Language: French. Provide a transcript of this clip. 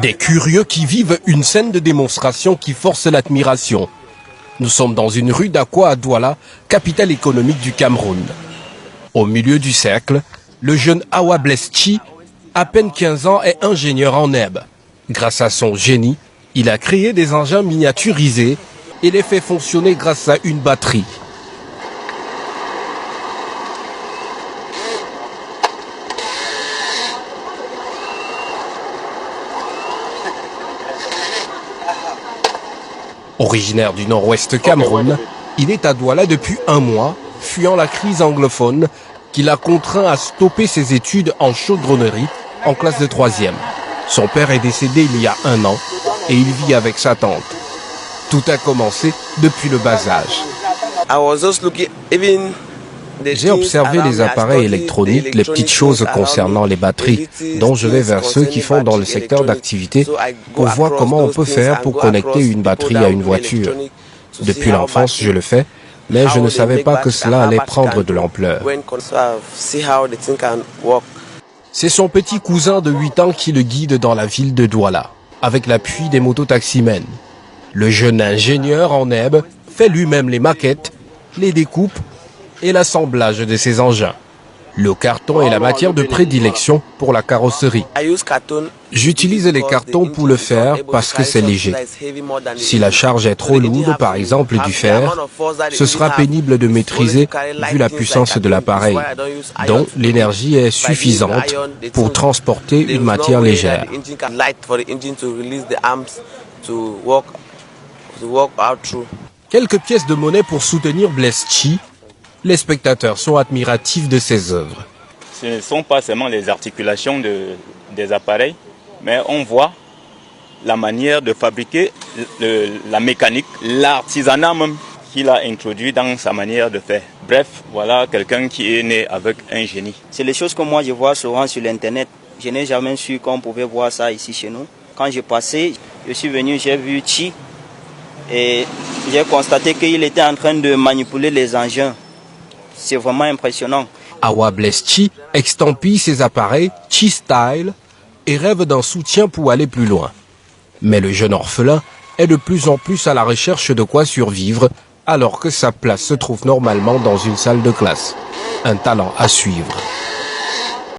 Des curieux qui vivent une scène de démonstration qui force l'admiration. Nous sommes dans une rue d'Akwa à Douala, capitale économique du Cameroun. Au milieu du cercle, le jeune Awa Bleschi, à peine 15 ans, est ingénieur en herbe. Grâce à son génie, il a créé des engins miniaturisés et les fait fonctionner grâce à une batterie. Originaire du nord-ouest Cameroun, il est à Douala depuis un mois, fuyant la crise anglophone qui l'a contraint à stopper ses études en chaudronnerie en classe de 3e. Son père est décédé il y a 1 an et il vit avec sa tante. Tout a commencé depuis le bas âge. J'ai observé les appareils électroniques, les petites choses concernant les batteries, dont je vais vers ceux qui font dans le secteur d'activité pour voir comment on peut faire pour connecter une batterie à une voiture. Depuis l'enfance, je le fais, mais je ne savais pas que cela allait prendre de l'ampleur. C'est son petit cousin de 8 ans qui le guide dans la ville de Douala, avec l'appui des mototaximens. Le jeune ingénieur en herbe fait lui-même les maquettes, les découpes et l'assemblage de ces engins. Le carton est la matière de prédilection pour la carrosserie. J'utilise les cartons pour le faire parce que c'est léger. Si la charge est trop lourde, par exemple du fer, ce sera pénible de maîtriser vu la puissance de l'appareil. Donc l'énergie est suffisante pour transporter une matière légère. Quelques pièces de monnaie pour soutenir Bleschi. Les spectateurs sont admiratifs de ses œuvres. Ce ne sont pas seulement les articulations des appareils, mais on voit la manière de fabriquer, la mécanique, l'artisanat même qu'il a introduit dans sa manière de faire. Bref, voilà quelqu'un qui est né avec un génie. C'est les choses que moi je vois souvent sur l'internet. Je n'ai jamais su qu'on pouvait voir ça ici chez nous. Quand j'ai passé, je suis venu, j'ai vu Chi et j'ai constaté qu'il était en train de manipuler les engins. C'est vraiment impressionnant. Awa Bleschi extampille ses appareils Chi Style et rêve d'un soutien pour aller plus loin. Mais le jeune orphelin est de plus en plus à la recherche de quoi survivre alors que sa place se trouve normalement dans une salle de classe. Un talent à suivre.